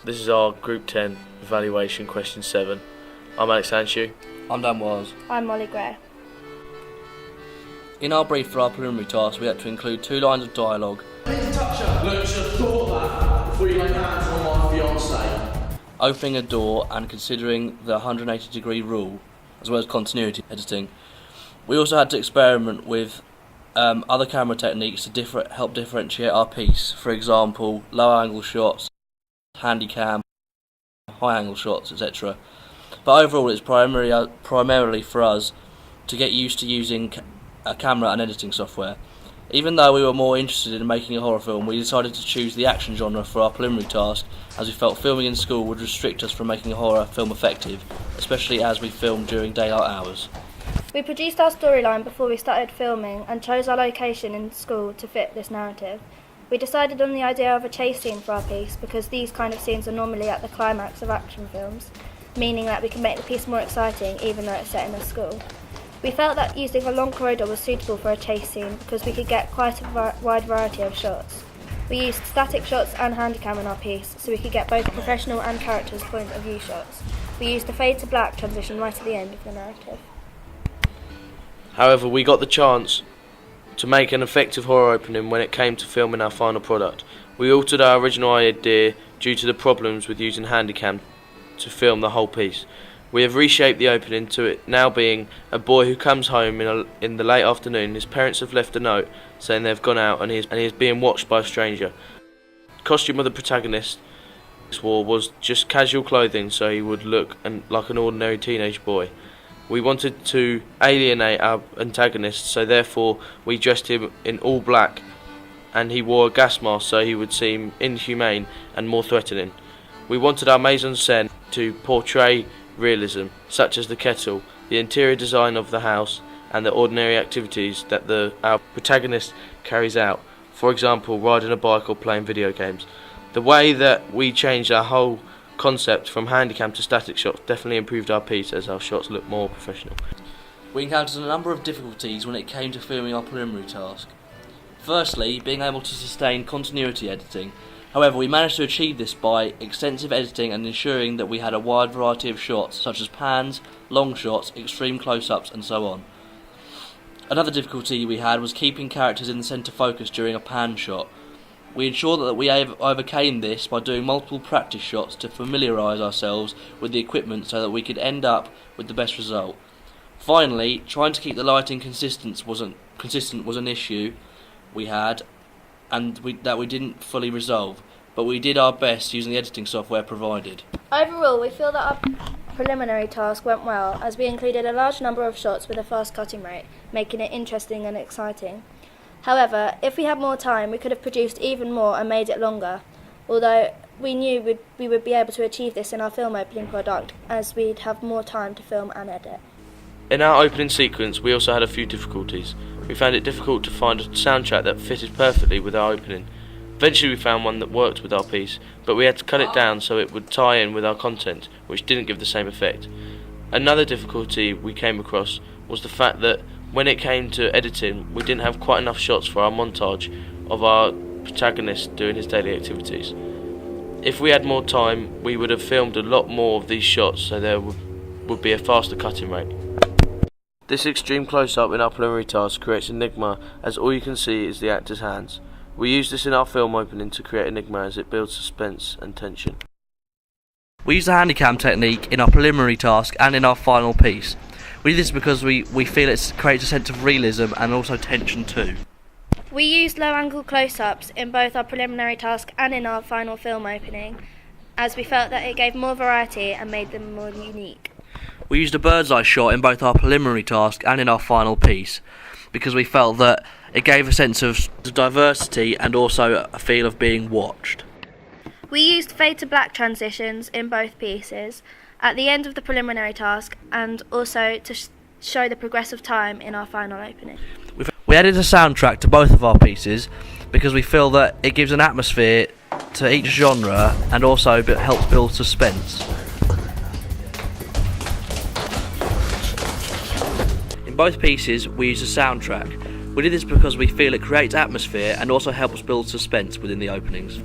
This is our Group 10 evaluation question 7. I'm Alex Hanshew. I'm Dan Wiles. I'm Molly Gray. In our brief for our preliminary task, we had to include 2 lines of dialogue. Look, you should have thought that before you laid hands on my fiancée. Opening a door and considering the 180-degree rule, as well as continuity editing. We also had to experiment with other camera techniques to help differentiate our piece. For example, low-angle shots, handycam, high-angle shots, etc. But overall, it's primarily for us to get used to using a camera and editing software. Even though we were more interested in making a horror film, we decided to choose the action genre for our preliminary task, as we felt filming in school would restrict us from making a horror film effective, especially as we filmed during daylight hours. We produced our storyline before we started filming and chose our location in school to fit this narrative. We decided on the idea of a chase scene for our piece because these kind of scenes are normally at the climax of action films, meaning that we can make the piece more exciting even though it's set in a school. We felt that using a long corridor was suitable for a chase scene because we could get quite a wide variety of shots. We used static shots and handycam in our piece so we could get both professional and characters' point of view shots. We used the fade to black transition right at the end of the narrative. However, we got the chance to make an effective horror opening when it came to filming our final product. We altered our original idea due to the problems with using handycam to film the whole piece. We have reshaped the opening to it now being a boy who comes home in the late afternoon. His parents have left a note saying they've gone out and he is being watched by a stranger. The costume of the protagonist wore was just casual clothing so he would look like an ordinary teenage boy. We wanted to alienate our antagonist, so therefore we dressed him in all black and he wore a gas mask so he would seem inhumane and more threatening. We wanted our mise-en-scène to portray realism, such as the kettle, the interior design of the house and the ordinary activities that our protagonist carries out, for example riding a bike or playing video games. The way that we changed our whole concept from handycam to static shots definitely improved our piece as our shots look more professional. We encountered a number of difficulties when it came to filming our preliminary task. Firstly, being able to sustain continuity editing. However, we managed to achieve this by extensive editing and ensuring that we had a wide variety of shots, such as pans, long shots, extreme close-ups and so on. Another difficulty we had was keeping characters in the centre focus during a pan shot. We ensured that we overcame this by doing multiple practice shots to familiarise ourselves with the equipment so that we could end up with the best result. Finally, trying to keep the lighting consistent was an issue we had and that we didn't fully resolve, but we did our best using the editing software provided. Overall, we feel that our preliminary task went well as we included a large number of shots with a fast cutting rate, making it interesting and exciting. However, if we had more time, we could have produced even more and made it longer, although we knew we would be able to achieve this in our film opening product as we'd have more time to film and edit. In our opening sequence, we also had a few difficulties. We found it difficult to find a soundtrack that fitted perfectly with our opening. Eventually we found one that worked with our piece, but we had to cut it down so it would tie in with our content, which didn't give the same effect. Another difficulty we came across was the fact that when it came to editing, we didn't have quite enough shots for our montage of our protagonist doing his daily activities. If we had more time, we would have filmed a lot more of these shots so there would be a faster cutting rate. This extreme close-up in our preliminary task creates enigma as all you can see is the actor's hands. We use this in our film opening to create enigma as it builds suspense and tension. We used the handycam technique in our preliminary task and in our final piece. We did this because we feel it creates a sense of realism and also tension too. We used low-angle close-ups in both our preliminary task and in our final film opening, as we felt that it gave more variety and made them more unique. We used a bird's eye shot in both our preliminary task and in our final piece, because we felt that it gave a sense of diversity and also a feel of being watched. We used fade to black transitions in both pieces, at the end of the preliminary task and also to show the progressive time in our final opening. We added a soundtrack to both of our pieces because we feel that it gives an atmosphere to each genre and also helps build suspense. In both pieces we use a soundtrack. We did this because we feel it creates atmosphere and also helps build suspense within the openings.